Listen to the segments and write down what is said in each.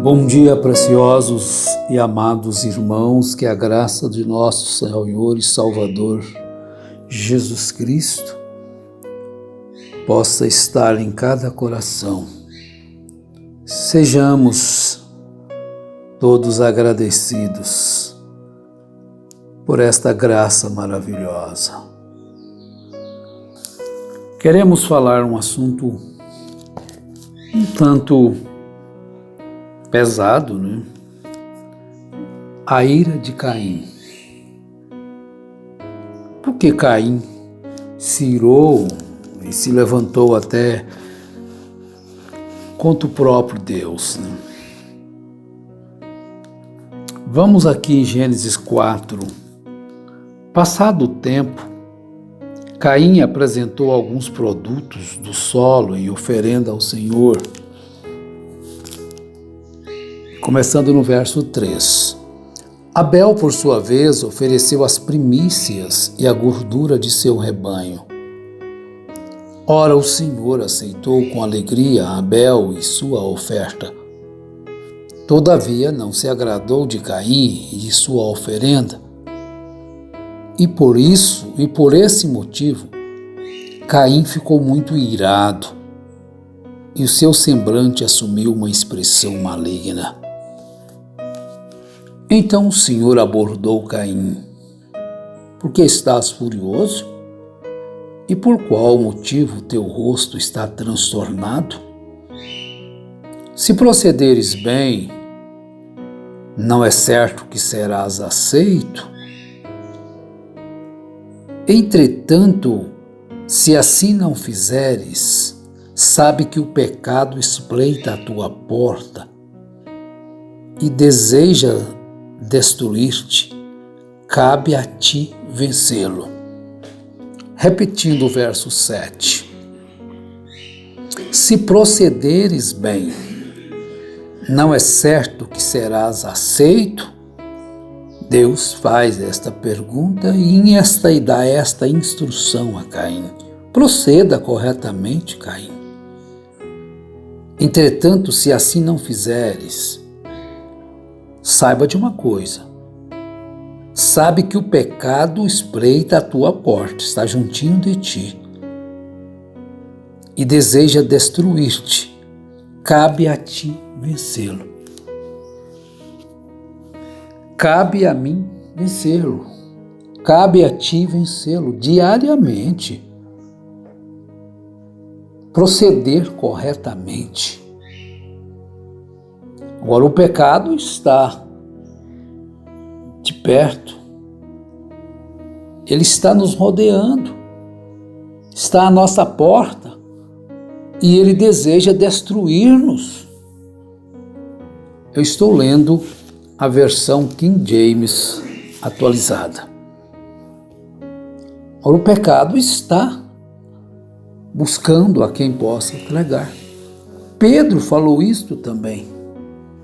Bom dia, preciosos e amados irmãos, que a graça de nosso Senhor e Salvador Jesus Cristo possa estar em cada coração. Sejamos todos agradecidos por esta graça maravilhosa. Queremos falar um assunto um tanto pesado, né? A ira de Caim. Porque Caim se irou e se levantou até contra o próprio Deus, né? Vamos aqui em Gênesis 4. Passado o tempo, Caim apresentou alguns produtos do solo em oferenda ao Senhor. Começando no verso 3. Abel, por sua vez, ofereceu as primícias e a gordura de seu rebanho. Ora, o Senhor aceitou com alegria Abel e sua oferta. Todavia, não se agradou de Caim e de sua oferenda. E por esse motivo, Caim ficou muito irado, e o seu semblante assumiu uma expressão maligna. Então o Senhor abordou Caim: por que estás furioso? E por qual motivo teu rosto está transtornado? Se procederes bem, não é certo que serás aceito? Entretanto, se assim não fizeres, sabe que o pecado espreita a tua porta e deseja destruir-te, cabe a ti vencê-lo. Repetindo o verso 7. Se procederes bem, não é certo que serás aceito? Deus faz esta pergunta e dá esta instrução a Caim: proceda corretamente, Caim. Entretanto, se assim não fizeres, saiba de uma coisa: sabe que o pecado espreita a tua porta, está juntinho de ti, e deseja destruir-te, cabe a ti vencê-lo. Cabe a mim vencê-lo, cabe a ti vencê-lo diariamente. Proceder corretamente. Agora, o pecado está de perto, ele está nos rodeando, está à nossa porta e ele deseja destruir-nos. Eu estou lendo a versão King James atualizada. Agora, o pecado está buscando a quem possa tragar. Pedro falou isto também.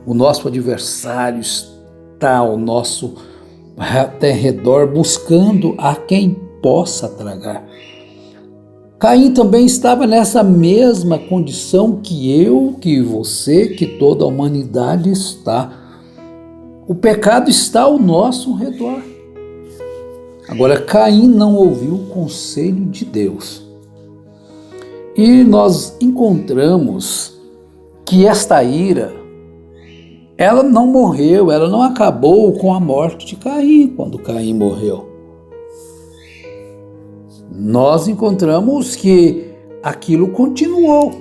O nosso adversário está ao nosso redor buscando a quem possa tragar. Caim também estava nessa mesma condição que eu, que você, que toda a humanidade está. O pecado está ao nosso redor. Agora, Caim não ouviu o conselho de Deus. E nós encontramos que esta ira, ela não morreu, ela não acabou com a morte de Caim, quando Caim morreu. Nós encontramos que aquilo continuou.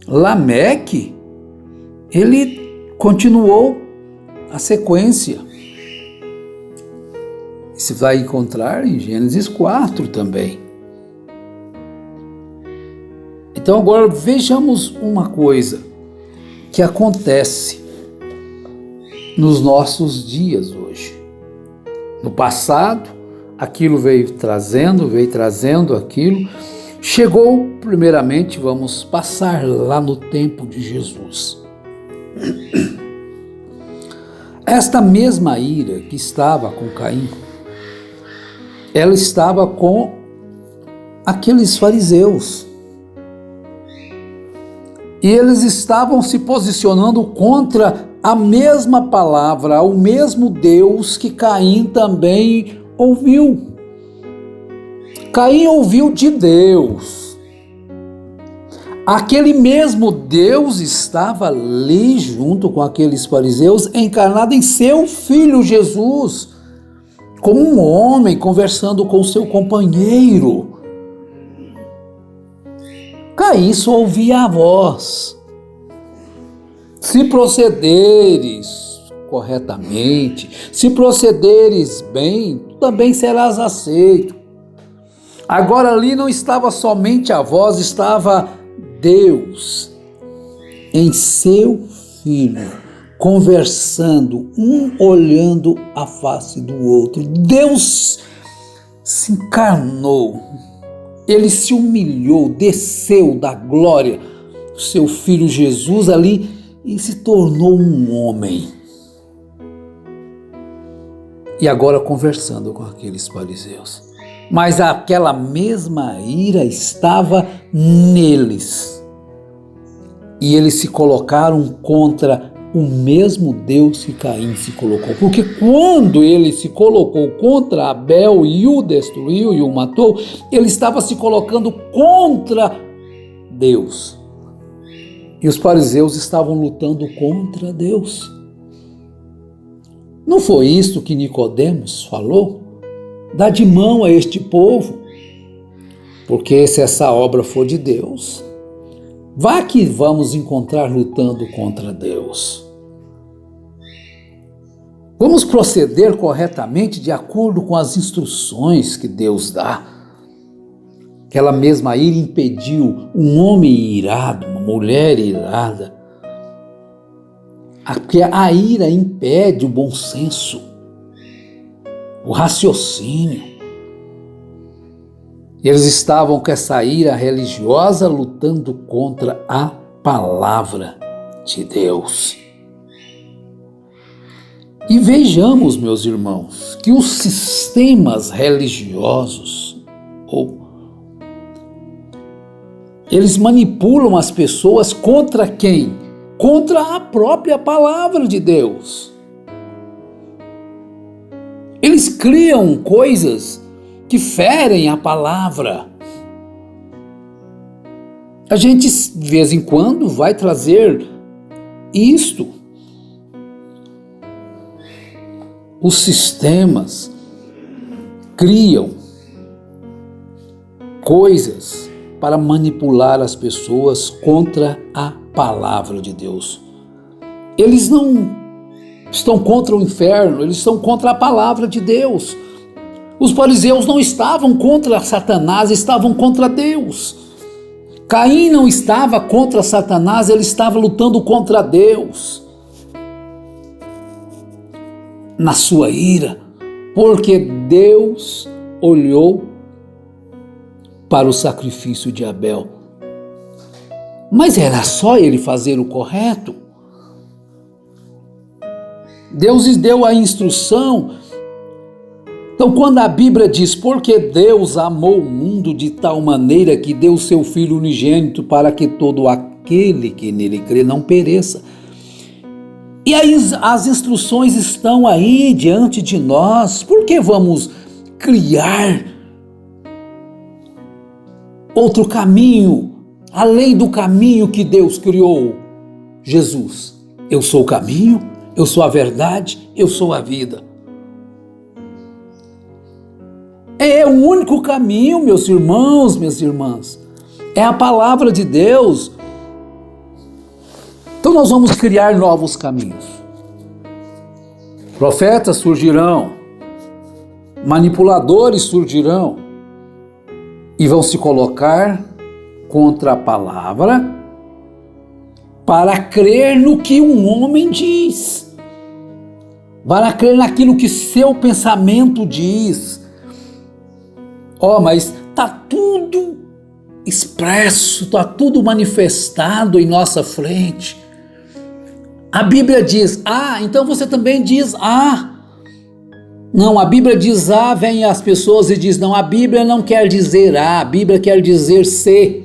Lameque, ele continuou a sequência. Você vai encontrar em Gênesis 4 também. Então agora vejamos uma coisa que acontece nos nossos dias hoje. No passado, aquilo veio trazendo aquilo. Chegou, primeiramente, vamos passar lá no tempo de Jesus. Esta mesma ira que estava com Caim, ela estava com aqueles fariseus. E eles estavam se posicionando contra a mesma palavra, o mesmo Deus que Caim também ouviu. Caim ouviu de Deus. Aquele mesmo Deus estava ali junto com aqueles fariseus, encarnado em seu filho Jesus, como um homem conversando com seu companheiro. Caim só ouvia a voz. Se procederes corretamente, se procederes bem, também serás aceito. Agora ali não estava somente a voz, estava Deus em seu filho, conversando, um olhando a face do outro. Deus se encarnou, ele se humilhou, desceu da glória do seu filho Jesus ali e se tornou um homem. E agora conversando com aqueles fariseus. Mas aquela mesma ira estava neles. E eles se colocaram contra o mesmo Deus que Caim se colocou. Porque quando ele se colocou contra Abel e o destruiu e o matou, ele estava se colocando contra Deus. E os fariseus estavam lutando contra Deus. Não foi isso que Nicodemos falou? Dá de mão a este povo, porque se essa obra for de Deus, vá que vamos encontrar lutando contra Deus. Vamos proceder corretamente de acordo com as instruções que Deus dá. Aquela mesma ira impediu um homem irado, uma mulher irada. Porque a ira impede o bom senso, o raciocínio. Eles estavam com essa ira religiosa lutando contra a palavra de Deus. E vejamos, meus irmãos, que os sistemas religiosos, eles manipulam as pessoas contra quem? Contra a própria palavra de Deus. Eles criam coisas que ferem a palavra. A gente, de vez em quando, vai trazer isto. Os sistemas criam coisas para manipular as pessoas contra a palavra de Deus. Eles não estão contra o inferno, eles estão contra a palavra de Deus. Os fariseus não estavam contra Satanás, estavam contra Deus. Caim não estava contra Satanás, ele estava lutando contra Deus. Na sua ira, porque Deus olhou para o sacrifício de Abel. Mas era só ele fazer o correto. Deus lhes deu a instrução. Então, quando a Bíblia diz, porque Deus amou o mundo de tal maneira que deu seu Filho unigênito para que todo aquele que nele crê não pereça. E aí as instruções estão aí diante de nós. Por que vamos criar outro caminho, além do caminho que Deus criou? Jesus, eu sou o caminho, eu sou a verdade, eu sou a vida. É o único caminho, meus irmãos, minhas irmãs. É a palavra de Deus. Então nós vamos criar novos caminhos. Profetas surgirão, manipuladores surgirão e vão se colocar contra a palavra para crer no que um homem diz, para crer naquilo que seu pensamento diz. Mas está tudo expresso, está tudo manifestado em nossa frente. A Bíblia diz A, então você também diz A. Não, a Bíblia diz A, vem as pessoas e diz não, a Bíblia não quer dizer A, a Bíblia quer dizer C.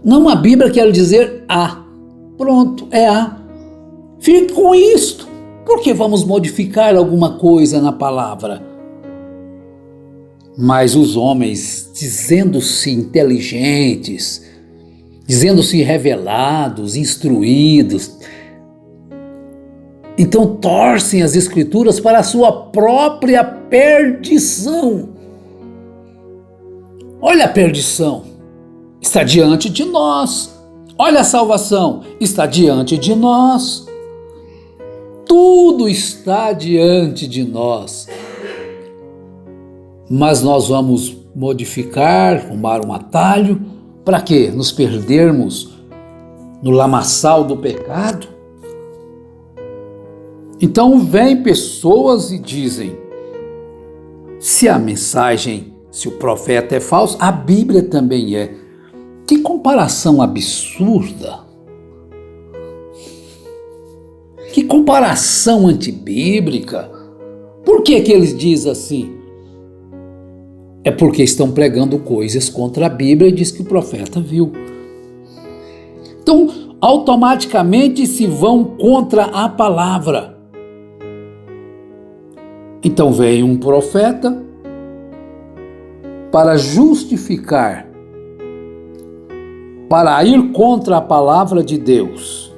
Não, a Bíblia quer dizer A. Pronto, é A. Fique com isto. Por que vamos modificar alguma coisa na palavra? Mas os homens, dizendo-se inteligentes, dizendo-se revelados, instruídos, então torcem as Escrituras para a sua própria perdição. Olha a perdição, está diante de nós. Olha a salvação, está diante de nós. Tudo está diante de nós. Mas nós vamos modificar, arrumar um atalho, para quê? Nos perdermos no lamaçal do pecado? Então vêm pessoas e dizem, se a mensagem, se o profeta é falso, a Bíblia também é. Que comparação absurda! Que comparação antibíblica! Por que eles dizem assim? É porque estão pregando coisas contra a Bíblia e diz que o profeta viu. Então, automaticamente se vão contra a palavra. Então vem um profeta para justificar, para ir contra a palavra de Deus.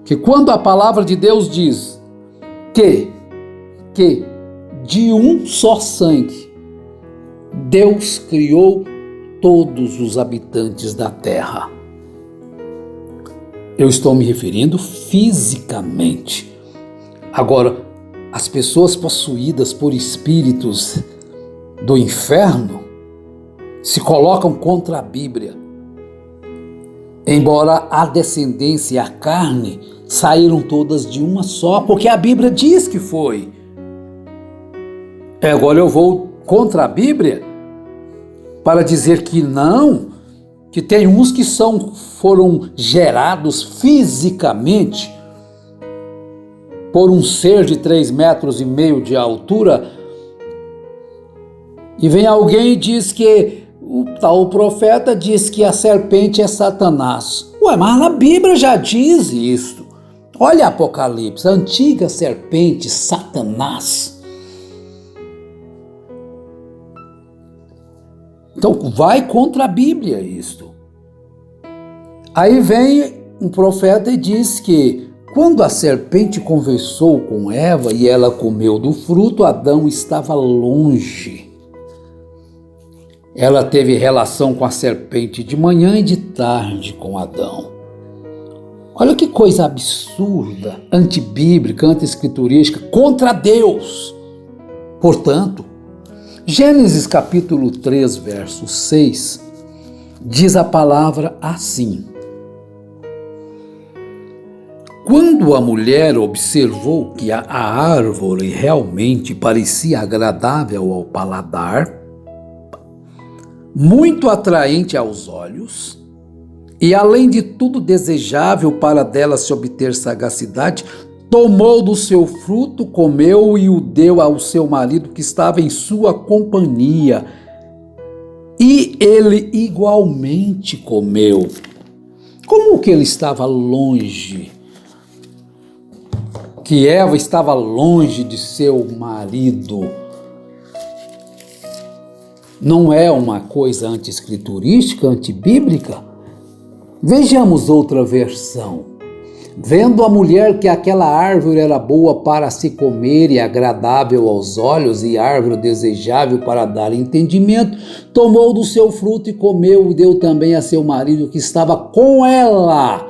Que quando a palavra de Deus diz que de um só sangue Deus criou todos os habitantes da terra. Eu estou me referindo fisicamente. Agora, as pessoas possuídas por espíritos do inferno se colocam contra a Bíblia. Embora a descendência e a carne saíram todas de uma só, porque a Bíblia diz que foi. Agora eu vou contra a Bíblia para dizer que não, que tem uns que foram gerados fisicamente por um ser de 3,5 metros de altura, e vem alguém e diz que o tal profeta diz que a serpente é Satanás. Ué, mas a Bíblia já diz isso. Olha Apocalipse, a antiga serpente Satanás. Então vai contra a Bíblia isto. Aí vem um profeta e diz que quando a serpente conversou com Eva e ela comeu do fruto, Adão estava longe. Ela teve relação com a serpente de manhã e de tarde com Adão. Olha que coisa absurda, antibíblica, anti-escriturística, contra Deus. Portanto, Gênesis capítulo 3, verso 6, diz a palavra assim: quando a mulher observou que a árvore realmente parecia agradável ao paladar, muito atraente aos olhos, e além de tudo desejável para dela se obter sagacidade, tomou do seu fruto, comeu e o deu ao seu marido que estava em sua companhia. E ele igualmente comeu. Como que ele estava longe? Que Eva estava longe de seu marido. Não é uma coisa anti-escriturística, antibíblica? Vejamos outra versão. Vendo a mulher que aquela árvore era boa para se comer e agradável aos olhos e árvore desejável para dar entendimento, tomou do seu fruto e comeu e deu também a seu marido que estava com ela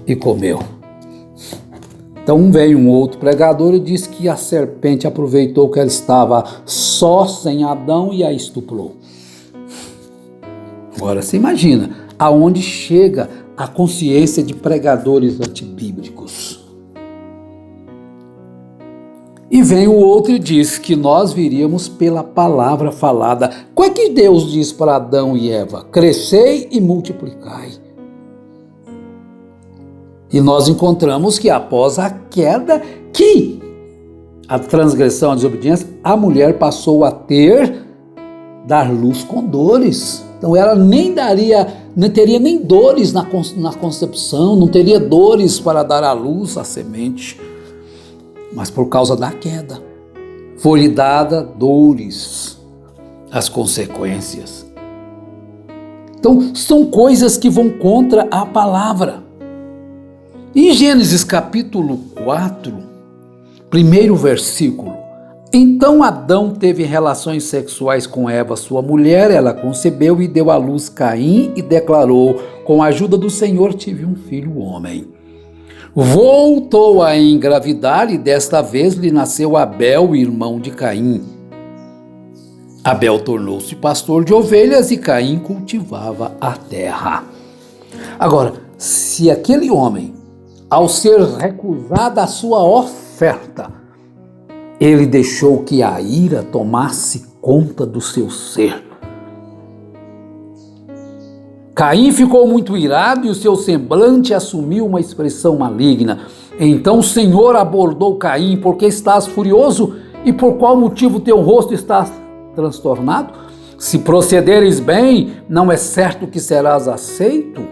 e comeu. Então veio um outro pregador e disse que a serpente aproveitou que ela estava só sem Adão e a estuprou. Agora você imagina aonde chega a consciência de pregadores antibíblicos. E vem o outro e diz que nós viríamos pela palavra falada. Qual é que Deus diz para Adão e Eva? Crescei e multiplicai. E nós encontramos que após a queda, que a transgressão, a desobediência, a mulher passou a ter dar luz com dores. Então ela não teria nem dores na concepção, não teria dores para dar à luz a semente. Mas por causa da queda, foi-lhe dada dores, as consequências. Então são coisas que vão contra a palavra. Em Gênesis capítulo 4, primeiro versículo: então Adão teve relações sexuais com Eva, sua mulher, ela concebeu e deu à luz Caim e declarou: com a ajuda do Senhor tive um filho homem. Voltou a engravidar e desta vez lhe nasceu Abel, irmão de Caim. Abel tornou-se pastor de ovelhas e Caim cultivava a terra. Agora, se aquele homem, ao ser recusada a sua oferta, ele deixou que a ira tomasse conta do seu ser. Caim ficou muito irado e o seu semblante assumiu uma expressão maligna. Então o Senhor abordou Caim: porque estás furioso e por qual motivo teu rosto está transtornado? Se procederes bem, não é certo que serás aceito?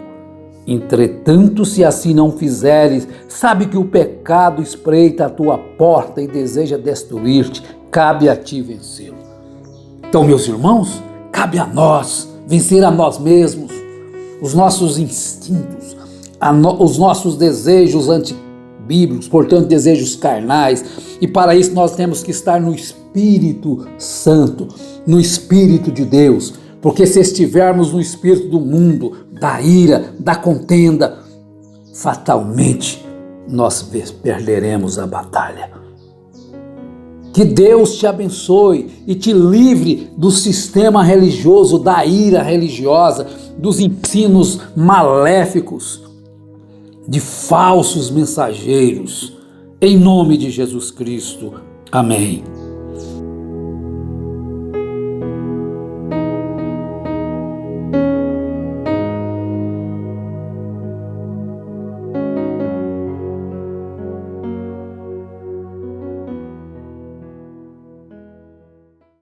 Entretanto, se assim não fizeres, sabe que o pecado espreita a tua porta e deseja destruir-te, cabe a ti vencê-lo. Então, meus irmãos, cabe a nós vencer a nós mesmos, os nossos instintos, os nossos desejos antibíblicos, portanto, desejos carnais, e para isso nós temos que estar no Espírito Santo, no Espírito de Deus, porque se estivermos no espírito do mundo, da ira, da contenda, fatalmente nós perderemos a batalha. Que Deus te abençoe e te livre do sistema religioso, da ira religiosa, dos ensinos maléficos, de falsos mensageiros. Em nome de Jesus Cristo. Amém.